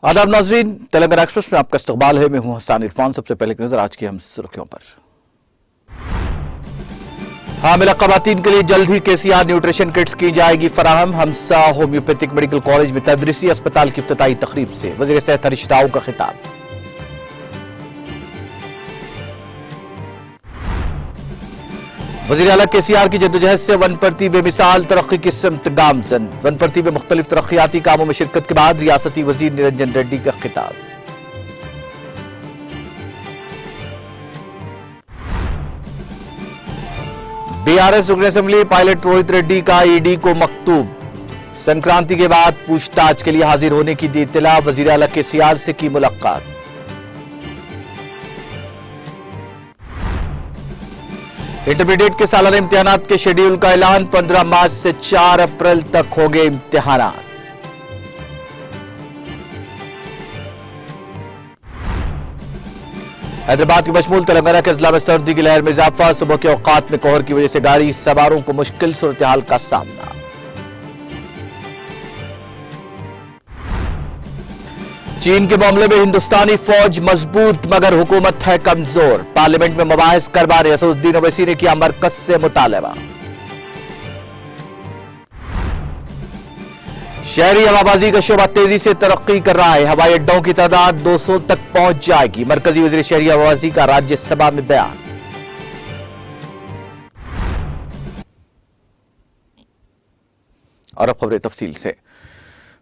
आदाब नाज़रीन, तेलंगाना एक्सप्रेस में आपका इस्तकबाल है। मैं हूं हसन इरफान। सबसे पहले की नजर आज की हम सुर्खियों पर। हामिला खवातीन के लिए जल्द ही केसीआर न्यूट्रिशन किट्स की जाएगी फराहम। हमसा होम्योपैथिक मेडिकल कॉलेज में तदरीसी अस्पताल की इफ्तिताही तकरीब से वज़ीर सेहत हरीश राव का खिताब। वज़ीर आला केसीआर की जद्दोजहद से वनपर्ती बेमिसाल तरक्की की सिमत गामजन। वनपर्ती में मुख्तलिफ तरक्याती कामों में शिरकत के बाद रियासती वजीर निरंजन रेड्डी का खिताब। बीआरएस रुकन असेंबली पायलट रोहित रेड्डी का ईडी को मकतूब। संक्रांति के बाद पूछताछ के लिए हाजिर होने की दी इत्तला। वज़ीर आला केसीआर से की मुलाकात। इंटरमीडिएट के सालाना इम्तिहानात के शेड्यूल का ऐलान। 15 मार्च से 4 अप्रैल तक होंगे इम्तिहानात। हैदराबाद के बशमूल तेलंगाना के अजला में सर्दी की लहर में इजाफा। सुबह के औकात में कोहर की वजह से गाड़ी सवारों को मुश्किल सूरत-ए-हाल का सामना। चीन के मामले में हिंदुस्तानी फौज मजबूत मगर हुकूमत है कमजोर। पार्लियामेंट में मुबाहिस करवाने असदुद्दीन ओवैसी ने किया मरकज से मुतालबा। शहरी हवाबाजी का शोबा तेजी से तरक्की कर रहा है। हवाई अड्डों की तादाद 200 तक पहुंच जाएगी। मरकजी वज़ीर शहरी हवाबाजी का राज्यसभा में बयान। और अब खबरें तफसील से।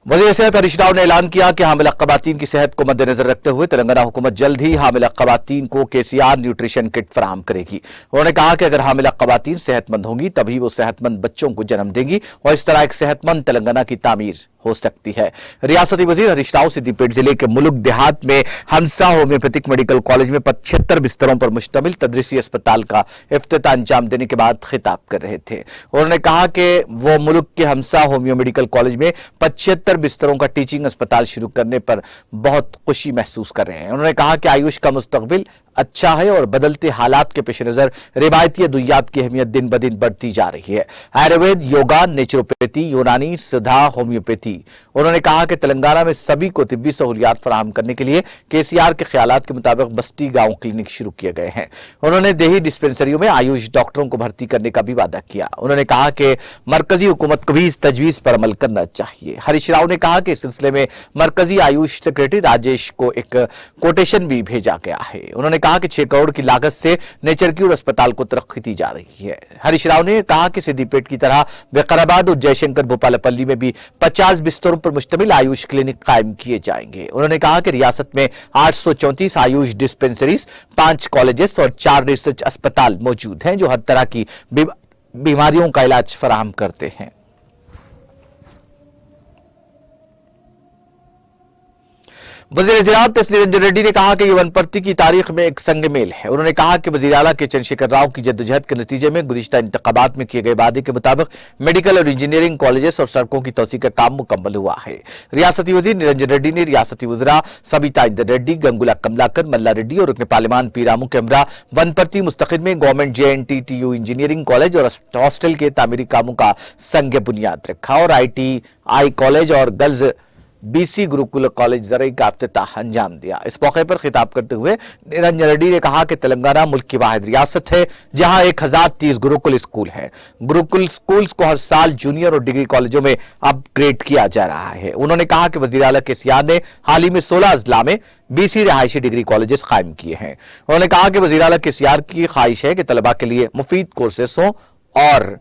वज़ीर सेहत हरीश राव ने ऐलान किया कि हामिला खवातीन की सेहत को मद्देनजर रखते हुए तेलंगाना हुकूमत जल्द ही हामिला खवातीन को केसीआर न्यूट्रिशन किट फराहम करेगी। उन्होंने कहा कि अगर हामिला खवातीन सेहतमंद होंगी तभी वो सेहतमंद बच्चों को जन्म देंगी और इस तरह एक सेहतमंद तेलंगाना की तामीर हो सकती है। रियासती वजीर हरीश राव सिद्दीपेट जिले के मुलुक देहात में हमसा होम्योपैथिक मेडिकल कॉलेज में 75 बिस्तरों पर मुश्तमिल तदरीसी अस्पताल का इफ्तिताह अंजाम देने के बाद खिताब कर रहे थे। उन्होंने कहा कि वो मुल्क के हमसा होम्यो मेडिकल कॉलेज में 75 बिस्तरों का टीचिंग अस्पताल शुरू करने पर बहुत खुशी महसूस कर रहे हैं। उन्होंने कहा कि आयुष का मुस्तकबिल अच्छा है और बदलते हालात के पेश नजर रिवायती अद्वियात की अहमियत दिन ब दिन बढ़ती जा रही है। आयुर्वेद, योगा, नेचुरोपैथी, यूनानी, सिद्धा, होम्योपैथी। उन्होंने कहा कि तेलंगाना में सभी को तिब्बी सहूलियात फराहम करने के लिए केसीआर के ख्यालात के मुताबिक बस्ती गांव क्लिनिक शुरू किए गए हैं। उन्होंने देही डिस्पेंसरियों में आयुष डॉक्टरों को भर्ती करने का भी वादा किया। उन्होंने कहा कि मरकजी हुकूमत को भी इस तजवीज पर अमल करना चाहिए। हरीश राव ने कहा कि इस सिलसिले में मरकजी आयुष सेक्रेटरी राजेश को एक कोटेशन भी भेजा गया है। उन्होंने कहा कि 6 करोड़ की लागत से नेचर क्यूर अस्पताल को तरक्की दी जा रही है। हरीश राव ने कहा कि सिद्दीपेट की तरह विकाराबाद और जयशंकर भोपालपल्ली में भी 50 बिस्तरों पर मुश्तमिल आयुष क्लिनिक कायम किए जाएंगे। उन्होंने कहा कि रियासत में 834 आयुष डिस्पेंसरीज, 5 कॉलेजेस और 4 रिसर्च अस्पताल मौजूद हैं जो हर तरह की बीमारियों का इलाज फराहम करते हैं। वज़ीर ज़राअत निरंजन रेड्डी ने कहा कि यह वनपर्ती की तारीख में एक संग मेल है। उन्होंने कहा कि वज़ीर आला के चंद्रशेखर राव की जद्दोजहद के नतीजे में गुज़िश्ता इंतखाबात में किए गए वादे के मुताबिक मेडिकल और इंजीनियरिंग कॉलेजेस और सड़कों की तोसी का काम मुकम्मल हुआ है। रियासती वज़ीर निरंजन रेड्डी ने रियासती वज़रा सबिता इंदर रेड्डी, गंगुला कमलाकर, मल्ला रेड्डी और रुकन पार्लियामान पीरामू के हमरा वनपर्ती मुस्तकिल में गवर्नमेंट JNTTU इंजीनियरिंग कॉलेज और हॉस्टल के तामीरी कामों का संग बुनियाद रखा और ITI कॉलेज और गर्ल्स BC गुरुकुल कॉलेज जरई का इफ्तिताह अंजाम दिया। इस मौके पर खिताब करते हुए निरंजन रेड्डी ने कहा कि तेलंगाना मुल्क की वाहिद रियासत है जहां 1030 गुरुकुल स्कूल है। गुरुकुल स्कूल्स को हर साल जूनियर और डिग्री कॉलेजों में अपग्रेड किया जा रहा है। उन्होंने कहा कि वज़ीर आला केसीआर ने हाल ही में 16 अजला में BC रिहायशी डिग्री कॉलेजेस कायम किए हैं। उन्होंने कहा कि वज़ीर आला केसीआर की ख्वाहिश है कि तलबा के लिए मुफीद कोर्सेस हों और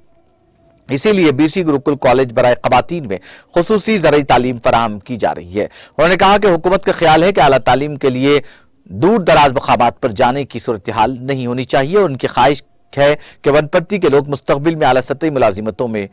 इसीलिए BC गुरुकुल कॉलेज बराए खवातीन में खुसूसी ज़रई तालीम फराहम की जा रही है। उन्होंने कहा कि हुकूमत का ख्याल है कि आला तालीम के लिए दूर दराज मकामात पर जाने की सूरत हाल नहीं होनी चाहिए और उनकी ख्वाहिश है कि वनपर्ती के लोग मुस्तकबिल में आला सतही मुलाजिमतों में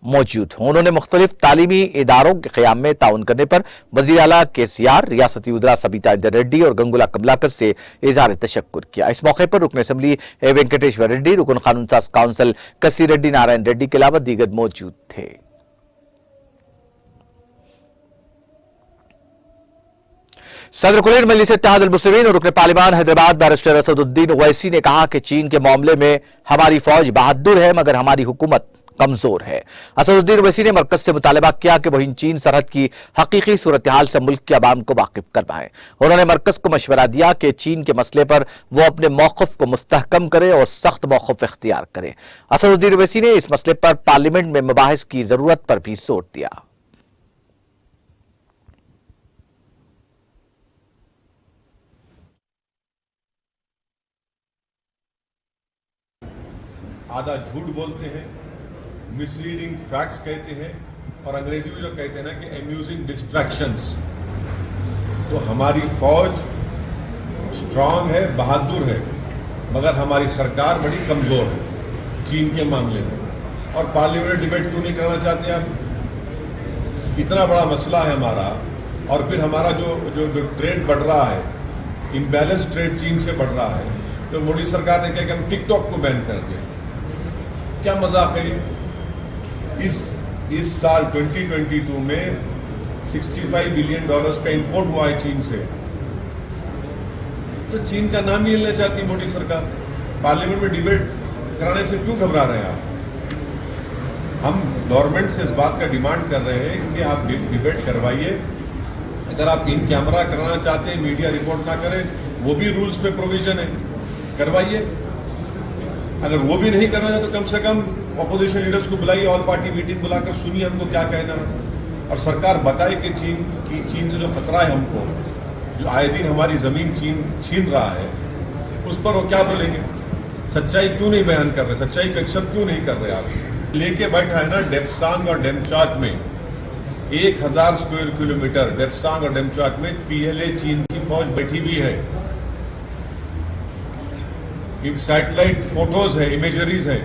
मौजूद हों। उन्होंने मुख्तलिफ तालीमी इदारों के क़याम में ताउन करने पर वज़ीर आला केसीआर, रियासती वज़रा सबिता इंदर रेड्डी और गंगुला कमलाकर से इज़हार तशक्कुर किया। इस मौके पर रुकन असेंबली वेंकटेश्वर रेड्डी, रुकन कानून साज काउंसिल कसी रेड्डी नारायण रेड्डी के अलावा दीगर मौजूद थे। सदर कुलीन मजलिस इत्तेहाद अल मुस्लिमीन और रुकन पार्लियामान हैदराबाद बैरिस्टर असदुद्दीन ओवैसी ने कहा कि चीन के मामले में हमारी फौज बहादुर है मगर हमारी हुकूमत कमजोर है। असदुद्दीन ओवैसी ने मरकज से मुतालबा किया कि वह इन चीन सरहद की हकीकी सूरत हाल से मुल्क के अवाम को वाकिफ करवाएं। उन्होंने मरकज को मशवरा दिया कि चीन के मसले पर वो अपने मौक़िफ़ को मुस्तहकम करे और सख्त मौक़िफ़ इख्तियार करे। असदुद्दीन ओवैसी ने इस मसले पर पार्लियामेंट में मुबाहिस की जरूरत पर भी जोर दिया। आधा झूठ बोलते हैं, मिसलीडिंग फैक्ट्स कहते हैं और अंग्रेजी में जो कहते हैं ना कि अम्यूजिंग डिस्ट्रैक्शंस। तो हमारी फौज स्ट्रांग है, बहादुर है, मगर हमारी सरकार बड़ी कमजोर है चीन के मामले में। और पार्लियामेंट डिबेट क्यों नहीं करना चाहते आप? इतना बड़ा मसला है हमारा, और फिर हमारा जो ट्रेड बढ़ रहा है, इम्बैलेंस ट्रेड चीन से बढ़ रहा है, तो मोदी सरकार ने कहा कि हम टिकटॉक को बैन कर दें। क्या मजाक है? इस साल 2022 में $65 बिलियन का इंपोर्ट हुआ है चीन से। तो चीन का नाम ही लेना चाहती मोदी सरकार। पार्लियामेंट में डिबेट कराने से क्यों घबरा रहे हैं आप? हम गवर्नमेंट से इस बात का डिमांड कर रहे हैं कि आप डिबेट करवाइए। अगर आप इन कैमरा कराना चाहते हैं, मीडिया रिपोर्ट ना करें, वो भी रूल्स पे प्रोविजन है, करवाइए। अगर वो भी नहीं करना है तो कम से कम अपोजिशन लीडर्स को बुलाइए, ऑल पार्टी मीटिंग बुलाकर सुनिए हमको क्या कहना है, और सरकार बताए कि चीन से जो खतरा है हमको, जो आए दिन हमारी जमीन चीन छीन रहा है, उस पर वो क्या बोलेंगे? सच्चाई क्यों नहीं बयान कर रहे? सच्चाई का एक्सेप्ट क्यों नहीं कर रहे आप? लेके बैठा है ना डेप्सांग और डेमचाक में 1000 स्क्वायर किलोमीटर, डेप्सांग और डेमचाक में पीएलए चीन की फौज बैठी हुई है। सैटेलाइट फोटोज है, इमेजरीज है।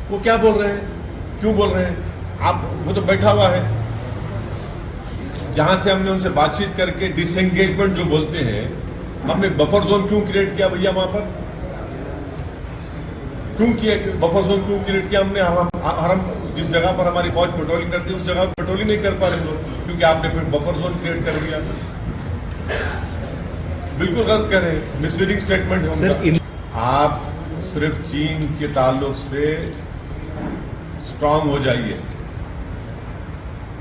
वो क्या बोल रहे हैं? क्यों बोल रहे हैं? आप वो तो बैठा हुआ है। जहां से हमने उनसे बातचीत करके डिसएंगेजमेंट जो बोलते हैं, हमने बफर जोन क्यों क्रिएट किया भैया? वहां पर क्यों किया? बफर जोन क्यों क्रिएट किया हमने? हम जिस जगह पर हमारी फौज पेट्रोलिंग करती है उस जगह पेट्रोलिंग नहीं कर पा रहे हम लोग, क्योंकि आपने फिर बफर जोन क्रिएट कर दिया। बिल्कुल गलत कह रहे हैं, मिसलीडिंग स्टेटमेंट है उनका। आप सिर्फ चीन के ताल्लुक से स्ट्रांग हो जाइए।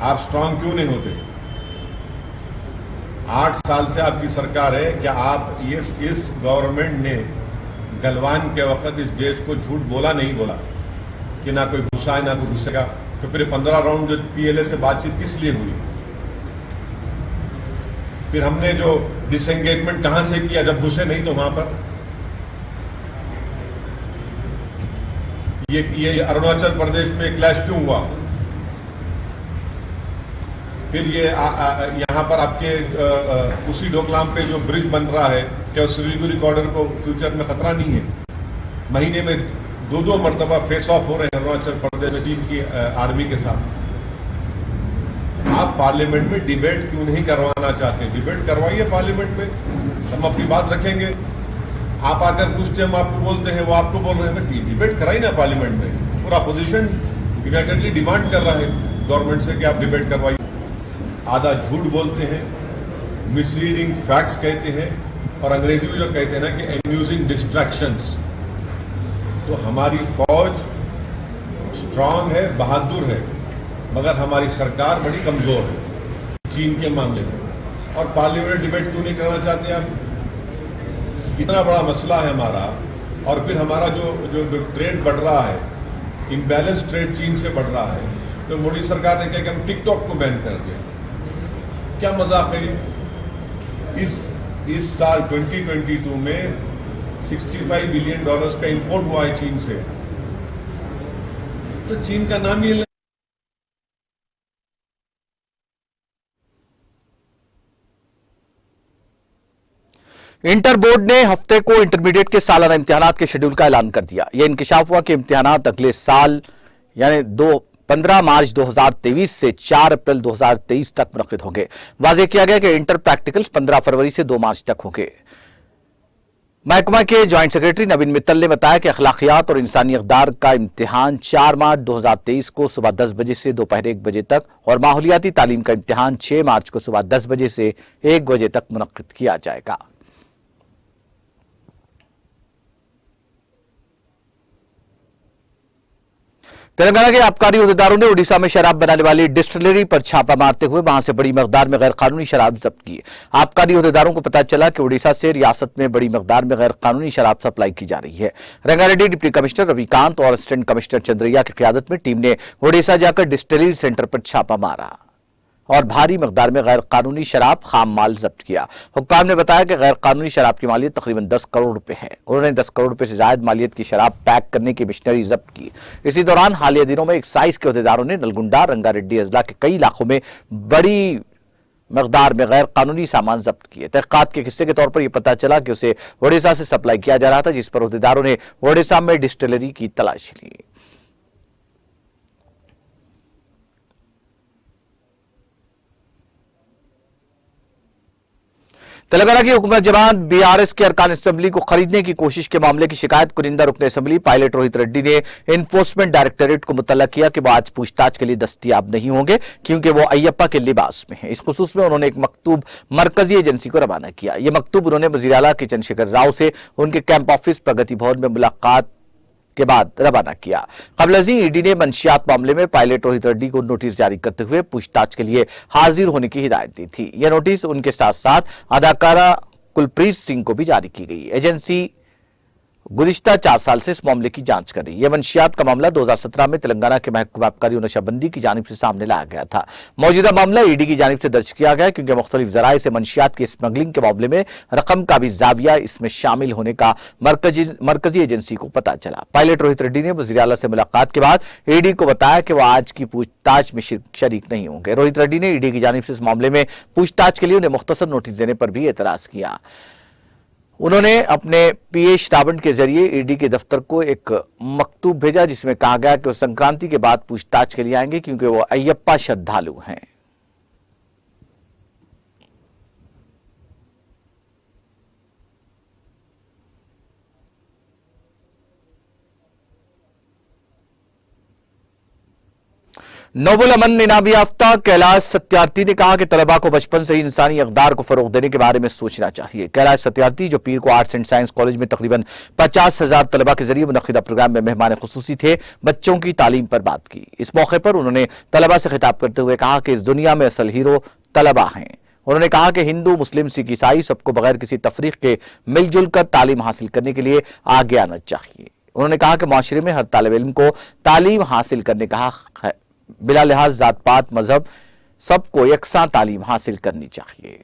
आप स्ट्रांग क्यों नहीं होते? 8 साल से आपकी सरकार है। क्या आप इस गवर्नमेंट ने गलवान के वक्त इस देश को झूठ बोला? नहीं बोला कि ना कोई घुसा है ना कोई घुसेगा। तो फिर 15 राउंड जो पीएलए से बातचीत किस लिए हुई? फिर हमने जो डिसएंगेजमेंट कहां से किया जब घुसे नहीं तो वहां पर? ये अरुणाचल प्रदेश में क्लैश क्यों हुआ? फिर ये यहाँ पर आपके उसी डोकलाम पे जो ब्रिज बन रहा है, क्या सिलीगुड़ी कॉरिडोर को फ्यूचर में खतरा नहीं है? महीने में 2-2 मरतबा फेस ऑफ हो रहे हैं अरुणाचल प्रदेश में चीन की आर्मी के साथ। आप पार्लियामेंट में डिबेट क्यों नहीं करवाना चाहते? डिबेट करवाइए पार्लियामेंट में, हम अपनी बात रखेंगे। आप आकर पूछते हम आपको बोलते हैं, वो आपको बोल रहे हैं, डिबेट कराइए ना पार्लियामेंट में। पूरा अपोजिशन यूनाइटेडली डिमांड कर रहा है गवर्नमेंट से कि आप डिबेट करवाइए। आधा झूठ बोलते हैं, मिसलीडिंग फैक्ट्स कहते हैं और अंग्रेजी में जो कहते हैं ना कि अम्यूजिंग डिस्ट्रैक्शंस। तो हमारी फौज स्ट्रांग है, बहादुर है, मगर हमारी सरकार बड़ी कमजोर है चीन के मामले में। और पार्लियामेंट डिबेट क्यों नहीं करना चाहते आप? इतना बड़ा मसला है हमारा, और फिर हमारा जो ट्रेड बढ़ रहा है, इम्बैलेंस ट्रेड चीन से बढ़ रहा है, तो मोदी सरकार ने कहा कि हम टिकटॉक को बैन कर दें। क्या मजाक है? इस साल 2022 में $65 बिलियन का इंपोर्ट हुआ है चीन से। तो चीन का नाम ही इंटर बोर्ड ने हफ्ते को इंटरमीडिएट के सालाना इम्तिहानात के शेड्यूल का ऐलान कर दिया। यह इंकशाफ हुआ कि इम्तिहानात अगले साल यानी 15 मार्च 2023 से 4 अप्रैल 2023 तक मुनक्किद होंगे। वाज़ेह किया गया कि इंटर प्रैक्टिकल्स 15 फरवरी से 2 मार्च तक होंगे। महकमा के ज्वाइंट सेक्रेटरी नवीन मित्तल ने बताया कि अखलाकियात और इंसानी इक़दार का इम्तिहान 4 मार्च 2023 को सुबह 10 बजे से दोपहर 1 बजे तक और माहौलियाती तालीम का इम्तिहान 6 मार्च को सुबह 10 बजे से 1 बजे तक मुनक्किद किया जाएगा। तेलंगाना के आबकारी अहदेदारों ने ओडिशा में शराब बनाने वाली डिस्टिलरी पर छापा मारते हुए वहां से बड़ी मकदार में गैर कानूनी शराब जब्त की। आबकारी अहदेदारों को पता चला कि ओडिशा से रियासत में बड़ी मकदार में गैर कानूनी शराब सप्लाई की जा रही है। रंगारेड्डी डिप्टी कमिश्नर रविकांत और असिस्टेंट कमिश्नर चंद्रैया की क़यादत में टीम ने ओडिशा जाकर डिस्टिलरी सेंटर पर छापा मारा और भारी मकदार में गैर कानूनी शराब खाम माल जब्त किया। हुक्काम ने बताया कि गैर कानूनी शराब की मालियत तकरीबन 10 करोड़ रुपए है। उन्होंने 10 करोड़ रुपए से ज्यादा मालियत की शराब पैक करने की मशीनरी जब्त की। इसी दौरान हालिया दिनों में एक्साइज के अहदेदारों ने नलगुंडा, रंगारेड्डी अजला के कई इलाकों में बड़ी मकदार में गैर कानूनी सामान जब्त किए। तहकीकात के हिस्से के तौर पर यह पता चला कि उसे ओडिशा से सप्लाई किया जा रहा था, जिस पर अहदेदारों ने ओडिशा में डिस्टिलरी की तलाशी ली। तेलंगाना की हुकूमत जमात बीआरएस के अरकान असेंबली को खरीदने की कोशिश के मामले की शिकायत कुरिंदा रुकन असेंबली पायलट रोहित रेड्डी ने एनफोर्समेंट डायरेक्टोरेट को मुतल्ला किया कि वो आज पूछताछ के लिए दस्तयाब नहीं होंगे क्योंकि वो अय्यप्पा के लिबास में है। इस खुसूस में उन्होंने एक मकतूब मरकजी एजेंसी को रवाना किया। यह मकतूब उन्होंने वज़ीर आला के चंद्रशेखर राव से उनके कैंप ऑफिस प्रगति भवन में मुलाकात के बाद रवाना किया। कबल ईडी ने मंशियात मामले में पायलट रोहित रेड्डी को नोटिस जारी करते हुए पूछताछ के लिए हाजिर होने की हिदायत दी थी। यह नोटिस उनके साथ साथ अदाकारा कुलप्रीत सिंह को भी जारी की गई। एजेंसी गुज़िश्ता 4 साल से इस मामले की जांच कर रही है। यह मंशियात का मामला 2017 में तेलंगाना के महकमा आबकारी और नशाबंदी की जानिब से सामने लाया गया था। मौजूदा मामला ईडी की जानिब से दर्ज किया गया क्योंकि मुख्तलिफ जराए से मंशियात की स्मगलिंग के मामले में रकम का भी जाविया इसमें शामिल होने का मरकजी एजेंसी को पता चला। पायलट रोहित रेड्डी ने वज़ीर आला से मुलाकात के बाद ईडी को बताया कि वह आज की पूछताछ में शरीक नहीं होंगे। रोहित रेड्डी ने ईडी की जानिब से इस मामले में पूछताछ के लिए उन्हें मुख्तसर नोटिस देने पर भी एतराज किया। उन्होंने अपने पीए श्रावण के जरिए ईडी के दफ्तर को एक मकतूब भेजा जिसमें कहा गया कि वो संक्रांति के बाद पूछताछ के लिए आएंगे क्योंकि वो अय्यप्पा श्रद्धालु हैं। नोबल अमन इनामी याफ्ता कैलाश सत्यार्थी ने कहा कि तलबा को बचपन से ही इंसानी अक़दार को फरोग देने के बारे में सोचना चाहिए। कैलाश सत्यार्थी जो पीर को आर्ट्स एंड साइंस कॉलेज में तकरीबन 50,000 तलबा के जरिए मुनक़िदा प्रोग्राम में मेहमान खुसूसी थे, बच्चों की तालीम पर बात की। इस मौके पर उन्होंने तलबा से खिताब करते हुए कहा कि इस दुनिया में असल हीरो तलबा हैं। उन्होंने कहा कि हिंदू, मुस्लिम, सिख, ईसाई सबको बगैर किसी तफरीक के मिलजुल कर तालीम हासिल करने के लिए आगे आना चाहिए। उन्होंने कहा कि माशरे में हर तालिब इल्म को तालीम हासिल करने का हक है, बिला लिहाज जात पात मजहब सबको यकसां तालीम हासिल करनी चाहिए।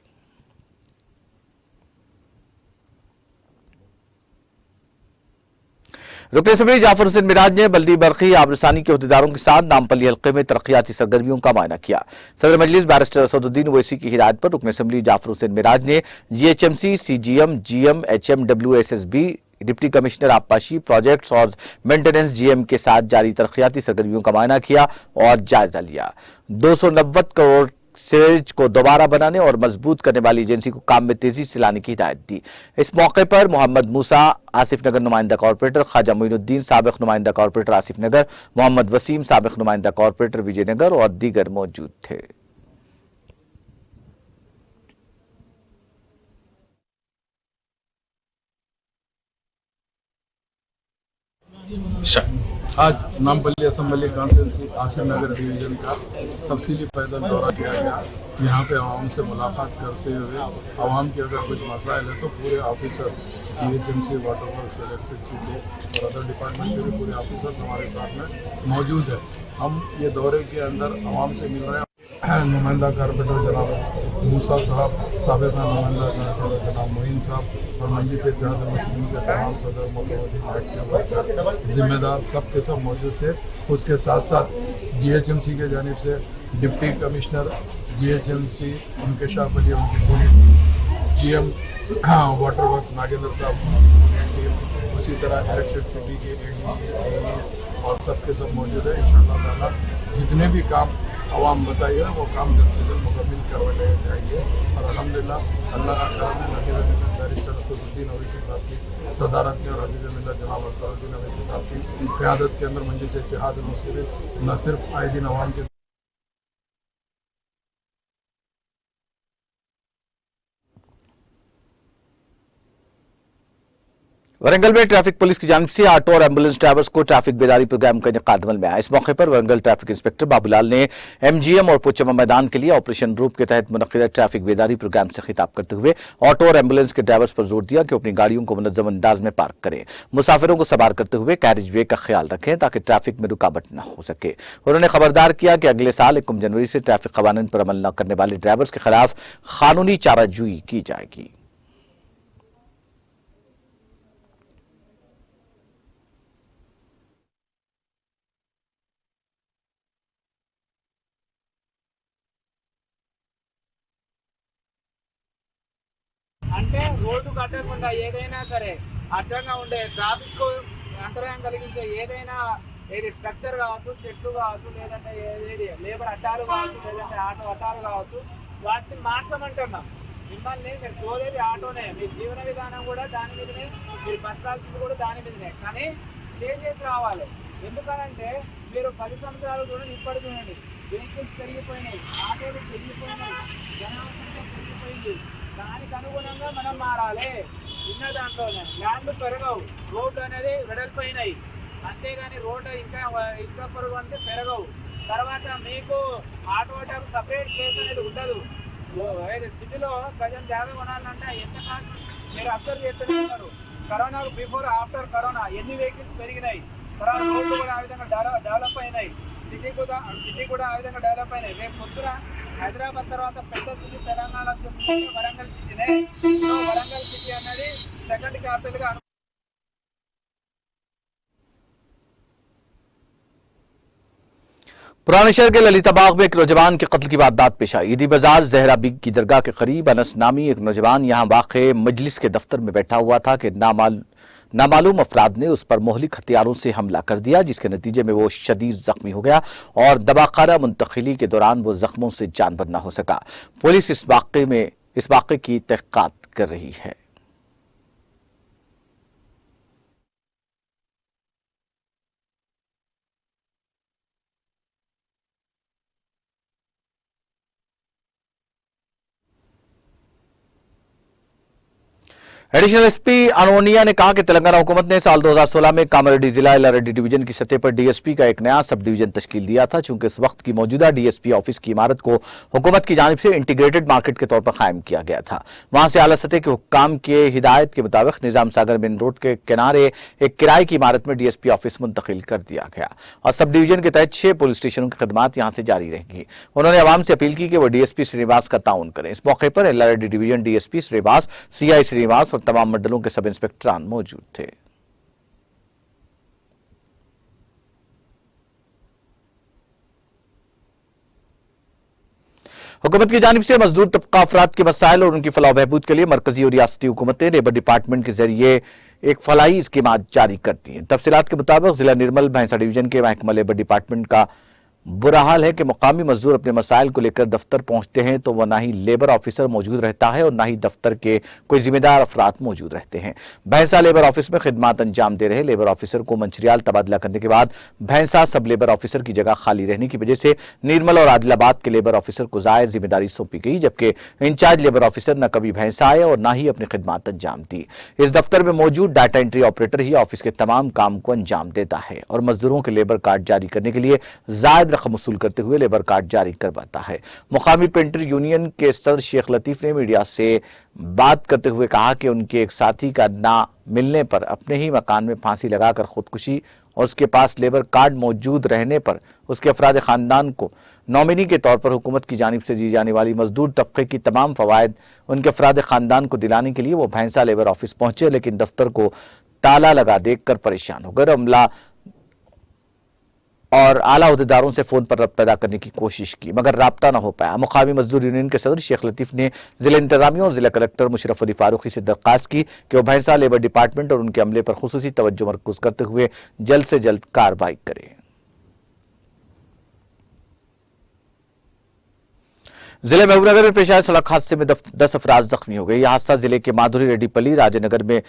रुकन असेंबली जाफर हुसैन मिराज ने बल्दी बरखी आबरसानी के अहदेदारों के साथ नामपल्ली हल्के में तरक्याती सरगर्मियों का मुआयना किया। सदर मजलिस बैरिस्टर असदुद्दीन ओवैसी की हिदायत पर रुकन असेंबली जाफर हुसैन मिराज ने GHMC, CGM, GM, HM, WSSB, deputy commissioner आबपाशी, प्रोजेक्ट्स और मेंटेनेंस जीएम के साथ जारी तरक्याती सरगर्मियों का मुआयना किया और जायजा लिया। 290 करोड़ सीवरेज को दोबारा बनाने और मजबूत करने वाली एजेंसी को काम में तेजी से लाने की हिदायत दी। इस मौके पर मोहम्मद मूसा, आसिफ नगर नुमाइंदा कॉर्पोरेटर, ख्वाजा मोइनुद्दीन, साबिक नुमाइंदा कॉर्पोरेटर आसिफ नगर, मोहम्मद वसीम, साबिक नुमाइंदा कॉर्पोरेटर विजयनगर और दीगर मौजूद थे। आज नामपल्ली असेंबली कॉन्स्टिट्यूंसी आसिफ नगर डिवीजन का तफसीली पैदल दौरा किया गया। यहाँ पे आवाम से मुलाकात करते हुए आवाम के अगर कुछ मसाइल है तो पूरे officer GHMC, water works, electricity और अदर डिपार्टमेंट के भी पूरे ऑफिसर्स हमारे साथ में मौजूद है। हम ये दौरे के अंदर आवाम से मिल रहे हैं। नुमाइंदा कॉर्पोरेटर जनाब मूसा साहब, साबिक नुमाइंदा कॉर्पोरेटर जनाब मोइन साहब और मजलिस इत्तेहाद मुस्लिमीन के तमाम सदर, मुतवल्लिद, जिम्मेदार सब के सब मौजूद थे। उसके साथ साथ GHMC के जानिब से डिप्टी कमिश्नर GHMC इंकशाफ अली, उनकी पूरी GM वाटर वर्क्स नागेंद्र साहब, उसी तरह इलेक्ट्रिसिटी के ADs और सब के सब मौजूद है। इंशाअल्लाह ताला जितने भी काम आवाम बताइए वो काम जल्द से जल्द मुकम्मल करवाने चाहिए। और अल्हम्दुलिल्लाह अल्लाह का करम है, नबी बैरिस्टर असदुद्दीन ओवैसी साहब की सदारत में और हबीब जनाब अकबरुद्दीन ओवैसी साहब की क़यादत के अंदर मजलिस इत्तेहाद मुस्लिमीन न सिर्फ आए दिन आवाम के वरंगल में ट्रैफिक पुलिस की जानिब से ऑटो और एम्बुलेंस ड्राइवर्स को ट्रैफिक बेदारी प्रोग्राम का इनेकाद अमल में आया। इस मौके पर वरंगल ट्रैफिक इंस्पेक्टर बाबूलाल ने एमजीएम और पोचम्मा मैदान के लिए ऑपरेशन रूप के तहत मुनक्किदा ट्रैफिक बेदारी प्रोग्राम से खिताब करते हुए ऑटो और एम्बुलेंस के ड्राइवर्स पर जोर दिया कि अपनी गाड़ियों को मुनज़्ज़म अंदाज में पार्क करें, मुसाफिरों को सवार करते हुए कैरिज वे का ख्याल रखें ताकि ट्रैफिक में रुकावट न हो सके। उन्होंने खबरदार किया कि अगले साल 1 जनवरी से ट्रैफिक कवानीन पर अमल न करने वाले ड्राइवर्स के खिलाफ कानूनी चाराजोई की जाएगी। అంటే రోడ్డు కట్టకుండా ఏదైనా సరే అడ్డంగా ఉండే ట్రాఫిక్ అంతరాయం కలిగించే ఏదైనా ఏది స్ట్రక్చర్ కావచ్చు, చెట్లు కావచ్చు, లేదంటే ఏది లేబర్ అడ్డాలు కావచ్చు, లేదంటే ఆటో అడ్డాలు కావచ్చు, వాటిని మార్చమంటున్నాం. మిమ్మల్ని మీరు తోలేది ఆటోనే, మీ జీవన విధానం కూడా దాని మీదనే, మీరు బతకాల్సింది కూడా దాని మీదనే. కానీ చేంజెస్ రావాలి. ఎందుకనంటే మీరు 10 సంవత్సరాలు చూడండి, ఇప్పటి చూడండి, వెహికల్స్ పెరిగిపోయినాయి, ఆటోలు పెరిగిపోయినాయి, జనాభా సంఖ్య పెరిగిపోయింది. దానికి అనుగుణంగా మనం మారాలి. ఉన్న దాంట్లోనే ల్యాండ్ పెరగవు, రోడ్డు అనేది వెడల్పోయినాయి, అంతేగాని రోడ్డు ఇంకా పొరుగు అంటే పెరగవు. తర్వాత మీకు ఆటోటకు సపరేట్ ప్లేస్ అనేది ఉండదు. సిటీలో గజం జాగా కొనాలంటే ఎంత కాస్ట్ మీరు అబ్జర్వ్ చేస్తూనే ఉన్నారు. కరోనా బిఫోర్ ఆఫ్టర్ కరోనా ఎన్ని వెహికల్స్ పెరిగినాయి, తర్వాత రోడ్లు కూడా ఆ విధంగా డెవలప్ అయినాయి, సిటీ కూడా ఆ విధంగా డెవలప్ అయినాయి. రేపు పొద్దున హైదరాబాద్ తర్వాత పెద్ద సిటీ తెలంగాణ చెప్పుకుంటే వరంగల్ సిటీనే. వరంగల్ సిటీ అనేది సెకండ్ క్యాపిటల్ గా पुराने शहर के ललिताबाग में एक नौजवान के कत्ल की वारदात पेश आई। ईदी बाजार जहरा बीग की दरगाह के करीब अनस नामी एक नौजवान यहां वाक़े मजलिस के दफ्तर में बैठा हुआ था कि नामालूम अफराद ने उस पर मोहलिक हथियारों से हमला कर दिया, जिसके नतीजे में वो शदीद जख्मी हो गया और दवाखाना मुंतकिली के दौरान वो जख्मों से जानबर न हो सका। पुलिस इस वाक़े की तहक़ीक़ात कर रही है। एडिशनल एसपी अनोनिया ने कहा कि तेलंगाना हुकूमत ने साल 2016 में कामारेड्डी जिला एलारेड्डी डिवीजन की सतह पर डीएसपी का एक नया सब डिवीजन तश्कील दिया था। चूंकि इस वक्त की मौजूदा डीएसपी ऑफिस की इमारत को हुकूमत की जानिब से इंटीग्रेटेड मार्केट के तौर पर कायम किया गया था, वहां से आला सतह के हुक्काम के हिदायत के मुताबिक निजाम सागर मेन रोड के किनारे एक किराए की इमारत में डीएसपी ऑफिस मुंतकिल कर दिया गया और सब डिवीजन के तहत 6 पुलिस स्टेशनों की खदमात यहां से जारी रहेंगी। उन्होंने आवाम से अपील की कि वो डीएसपी श्रीनिवास का ताउन करें। इस मौके पर Yellareddy division DSP Srinivas, CI Srinivas और तमाम मंडलों के सब इंस्पेक्टरान मौजूद थे। हुकूमत की जानिब से मजदूर तबका अफराद के मसाइल और उनकी फलाह बहबूद के लिए मरकजी और रियासती हुकूमतें लेबर डिपार्टमेंट के जरिए एक फलाही स्कीमात जारी करती हैं। तफसीलात के मुताबिक जिला निर्मल भैंसा डिवीजन के महकमा लेबर डिपार्टमेंट का बुरा हाल है कि मुकामी मजदूर अपने मसाइल को लेकर दफ्तर पहुंचते हैं तो वह ना ही लेबर ऑफिसर मौजूद रहता है और ना ही दफ्तर के कोई जिम्मेदार अफराद मौजूद रहते हैं। भैंसा लेबर ऑफिस में खिदमात अंजाम दे रहे लेबर ऑफिसर को मंचिरियाल तबादला करने के बाद भैंसा सब लेबर ऑफिसर की जगह खाली रहने की वजह से निर्मल और आदिलाबाद के लेबर ऑफिसर को जायद जिम्मेदारी सौंपी गई, जबकि इंचार्ज लेबर ऑफिसर न कभी भैंसा आए और न ही अपनी खिदमात अंजाम दी। इस दफ्तर में मौजूद डाटा एंट्री ऑपरेटर ही ऑफिस के तमाम काम को अंजाम देता है और मजदूरों के लेबर कार्ड जारी करने के लिए जायद रकम वसूल करते हुए लेबर कार्ड जारी करवाता है। मुकामी पेंटर यूनियन के सदर शेख लतीफ ने मीडिया से बात करते हुए कहा कि उनके एक साथी का ना मिलने पर अपने ही मकान में फांसी लगाकर खुदकुशी और उसके पास लेबर कार्ड मौजूद रहने पर उसके अफराद खानदान को नॉमिनी के तौर पर हुकूमत की जानिब से दी जाने वाली मजदूर तबके की तमाम फवायद उनके अफराद खानदान को दिलाने के लिए वो भैंसा लेबर ऑफिस पहुंचे, लेकिन दफ्तर को ताला लगा देखकर परेशान होकर अमला और आला अहदेदारों से फोन पर रब्त पैदा करने की कोशिश की मगर राब्ता न हो पाया। मुकामी मजदूर यूनियन के सदर शेख लतीफ ने जिला इंतजामिया और जिला कलेक्टर मुशर्रफ अली फारूकी से दरख्वास्त की कि वो भैंसा लेबर डिपार्टमेंट और उनके अमले पर खुसूसी तवज्जो मरकूज करते हुए जल्द से जल्द कार्रवाई करें। जिले महबूबनगर में पेश आए सड़क हादसे में 10 अफराद जख्मी हो गए। यह हादसा जिले के माधुरी रेड्डी पली राजेनगर में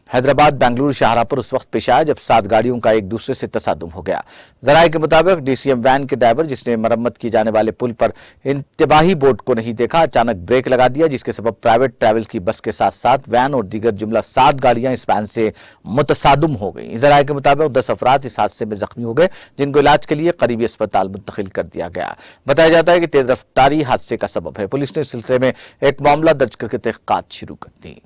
हैदराबाद बेंगलुरु शाहरापुर उस वक्त पेश आया जब 7 गाड़ियों का एक दूसरे से तसादुम हो गया। जराये के मुताबिक डीसीएम वैन के ड्राइवर, जिसने मरम्मत की जाने वाले पुल पर इंतबाही बोर्ड को नहीं देखा, अचानक ब्रेक लगा दिया, जिसके सबब प्राइवेट ट्रैवल की बस के साथ साथ वैन और दीगर जुमला 7 गाड़ियां इस वैन से मुतसादुम हो गई। जराये के मुताबिक 10 अफराद इस हादसे में जख्मी हो गए, जिनको इलाज के लिए करीबी अस्पताल मुंतकिल कर दिया गया। बताया जाता है कि तेज रफ्तारी हादसे का सबब है। पुलिस ने इस सिलसिले में एक मामला दर्ज करके तहकीकात शुरू कर दी।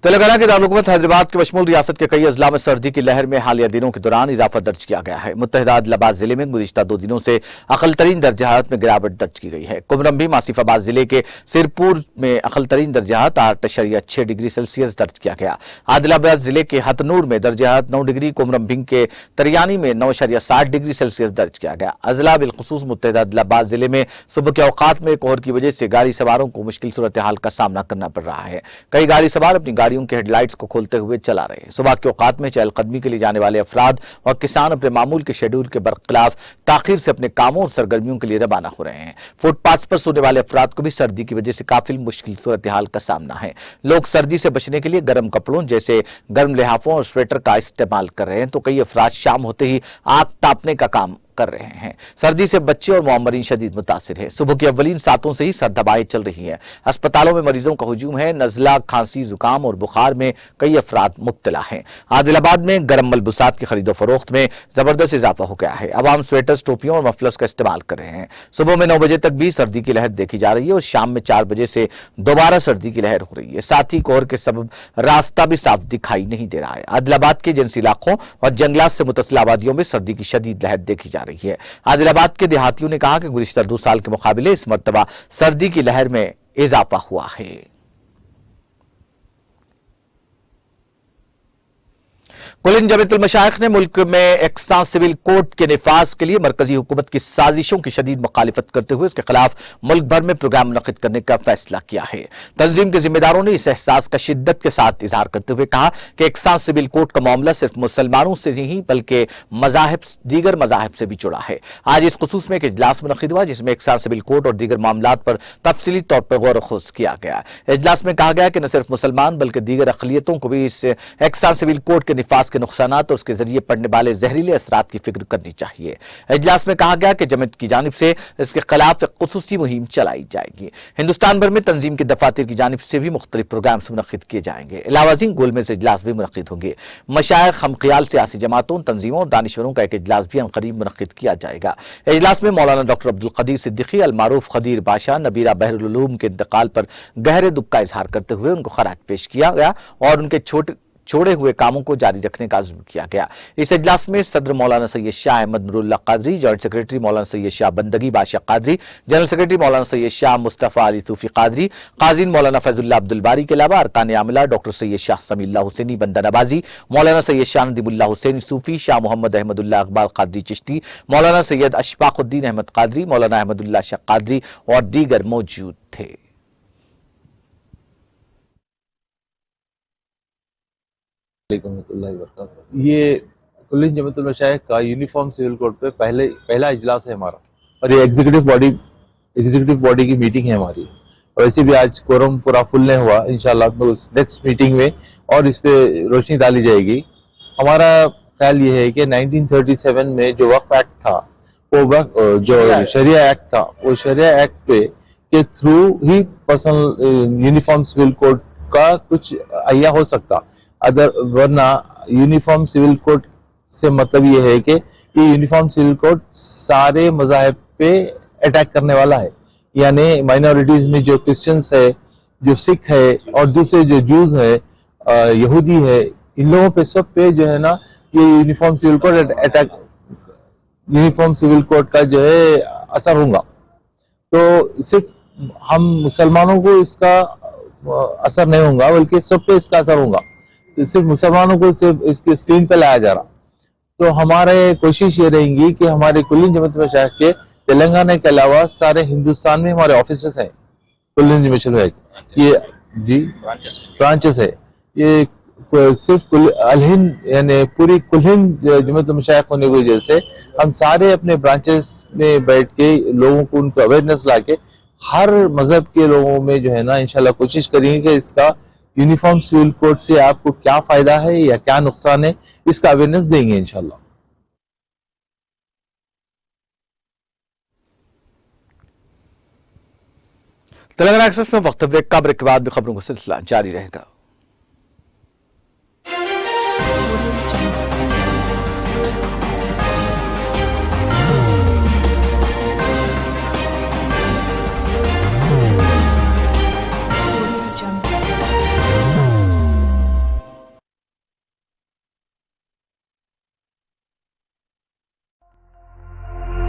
तेलंगाना के दारुल-हुकूमत हैदराबाद के बशमूल रियासत के कई अजला में सर्दी की लहर में हालिया दिनों के दौरान इजाफा दर्ज किया गया है। मुत्तहिदा आदिलाबाद जिले में गुज़िश्ता 2 दिनों से अक़ल तरीन दर्ज हरारत में गिरावट दर्ज की गई है। कुमरम आसिफाबाद जिले के सिरपुर में अक़ल तरीन दर्ज हरारत 8.6 डिग्री सेल्सियस दर्ज किया गया। आदिलाबाद जिले के हथनूर में दर्ज हरारत 9 डिग्री, कुमरम के तरियानी में 9.60 डिग्री सेल्सियस दर्ज किया गया। अजला बिलखुसूस मुत्तहिदा आदिलाबाद जिले में सुबह के औकात में कोहर की वजह से गाड़ी सवारों को मुश्किल सूरत हाल का सामना करना पड़ रहा है। कई गाड़ी सवार अपनी गाड़ियों के हेडलाइट्स को खोलते हुए चला रहे हैं। सुबह के औकात में चहलकदमी के लिए जाने वाले अफराद और किसान अपने मामूल के शेड्यूल के बरखिलाफ ताखीर से अपने कामों और सरगर्मियों के लिए रवाना हो रहे हैं। फुटपाथ पर सोने वाले अफराद को भी सर्दी की वजह से काफी मुश्किल सूरत हाल का सामना है। लोग सर्दी से बचने के लिए गर्म कपड़ों जैसे गर्म लिहाफों और स्वेटर का इस्तेमाल कर रहे हैं, तो कई अफराद शाम होते ही आग तापने का काम कर रहे हैं। सर्दी से बच्चे और मुअम्मरीन शदीद मुतासिर है। सुबह की अव्वलीन सातों से ही सर्द हवाएं चल रही हैं। अस्पतालों में मरीजों का हुजूम है। नजला, खांसी, जुकाम और बुखार में कई अफराद मुब्तला हैं। आदिलाबाद में गर्म मलबूसात की खरीदो फरोख्त में जबरदस्त इजाफा हो गया है। अवाम स्वेटर्स, टोपियों और मफलर्स का इस्तेमाल कर रहे हैं। सुबह में 9 बजे तक भी सर्दी की लहर देखी जा रही है और शाम में 4 बजे से दोबारा सर्दी की लहर हो रही है। साथ ही कोहर के सबब रास्ता भी साफ दिखाई नहीं दे रहा है। आदिलाबाद के जिनसी इलाकों और जंगलात से मुतसिल आबादियों में सर्दी की शदीद लहर देखी जा रही है। आदिलाबाद के देहातियों ने कहा कि गुज़िश्ता 2 साल के मुकाबले इस मर्तबा सर्दी की लहर में इजाफा हुआ है। कुलिन जमीयतुल मशाइख ने मुल्क में एकसा सिविल कोड के निफाज के लिए मरकजी हुकूमत की साजिशों की शदीद मुखालिफत करते हुए इसके खिलाफ मुल्क भर में प्रोग्राम मुनक्किद करने का फैसला किया है। तंजीम के जिम्मेदारों ने इस एहसास का शिद्दत के साथ इजहार करते हुए कहा कि एकसा सिविल कोड का मामला सिर्फ मुसलमानों से नहीं बल्कि दीगर मजाहिब से भी जुड़ा है। आज इस खुसूस में एक इजलास मुनक्किद हुआ जिसमें एकसा सिविल कोड और दीगर मामलात पर तफसीली तौर पर गौर खोज किया गया। इजलास में कहा गया कि न सिर्फ मुसलमान बल्कि दीगर अक़लियतों को भी इस एकसा सिविल कोड के निफाज के नुकसानात और उसके जरिए पड़ने वाले जहरीले असरात की फिक्र करनी चाहिए। इजलास में कहा गया कि जमीयत की जानिब से इसके खिलाफ एक खुसूसी मुहिम चलाई जाएगी। हिंदुस्तान भर में तंजीम की दफातर की जानिब से भी मुख्तलिफ प्रोग्राम मुनक्किद किए जाएंगे। इलावाज़ीन गोल में से इजलास भी मुनक्किद होंगे। मशाइख, हमख्याल, सियासी जमातों, तंजीमों और दानिशवरों का एक इजलास भी अनकरीब मुनक्किद किया जाएगा। इजलास में मौलाना डॉक्टर अब्दुल कदीर सिद्दीकी, अलमारूफ खदीर बादशाह, नबीरा बहरुल उलूम के इंतकाल पर गहरे दुख का इजहार करते हुए उनको खराज पेश किया गया और उनके छोड़े हुए कामों को जारी रखने का अज़्म किया गया। इस इजलास में सदर मौलाना सैयद शाह अहमद नूरुल्लाह कादरी, जॉइंट सेक्रेटरी मौलाना सैयद शाह बंदगी बादशाह कादरी, जनरल सेक्रेटरी मौलाना सैयद शाह मुस्तफ़ा अली सूफी कादरी, काज़ीन मौलाना फैजुल्लाह अब्दुल बारी के अलावा अरकान आमिला डॉक्टर सैयद शाह समीउल्लाह हुसैनी बंदा नवाजी, मौलाना सैयद शाह नदीमुल्लाह हुसैनी सूफी, शाह मोहम्मद अहमदुल्लाह इकबाल कादरी चिश्ती, मौलाना सैयद अशफाकुद्दीन अहमद कादरी, मौलाना अहमदुल्लाह शाह कादरी और दीगर मौजूद थे। ये कुलिन जमीयतुल मशाइख का यूनिफॉर्म सिविल कोड पे पहला इजलास है हमारा और ये एग्जीक्यूटिव बॉडी की मीटिंग है हमारी। वैसे भी आज कोरम पूरा फुल नहीं हुआ, इंशाल्लाह उस नेक्स्ट मीटिंग में और इस पे रोशनी डाली जाएगी। हमारा ख्याल ये है कि 1937 में जो वक्फ एक्ट था, वो जो शरिया एक्ट था, वो शरिया एक्ट पे के थ्रू ही पर्सनल यूनिफॉर्म सिविल कोड का कुछ अहिया हो सकता, अदर वरना यूनिफॉर्म सिविल कोड से मतलब ये है कि ये यूनिफॉर्म सिविल कोड सारे मज़ाहिब पे अटैक करने वाला है। यानी माइनॉरिटीज में जो क्रिश्चियंस है, जो सिख है और दूसरे जो जूस है, यहूदी है, इन लोगों पे सब पे जो है ना ये uniform civil code attack, uniform civil code का जो है असर होगा। तो सिर्फ हम मुसलमानों को इसका असर नहीं होगा बल्कि सब पे इसका असर होगा। तो सिर्फ मुसलमानों को सिर्फ इसके स्क्रीन पे लाया जा रहा। तो हमारे कोशिश ये रहेंगी कि हमारे कुलिन जमीयतुल मशाइख के तेलंगाना के अलावा सारे हिंदुस्तान में हमारे ऑफिसेस हैं कुलिन जमीयतुल मशाइख, ये जी ब्रांचेस है। ये सिर्फ अलहिंद यानी पूरी कुलिन जमीयतुल मशाइख होने की वजह से हम सारे अपने ब्रांचेस में बैठ के लोगों को उनको अवेयरनेस ला के हर मजहब के लोगों में जो है ना इंशाल्लाह कोशिश करेंगे कि इसका यूनिफॉर्म सिविल कोड से आपको क्या फायदा है या क्या नुकसान है, इसका अवेयरनेस देंगे इंशाल्लाह। तेलंगाना एक्सप्रेस में वक्त ब्रेक का, ब्रेक के बाद भी खबरों का सिलसिला जारी रहेगा।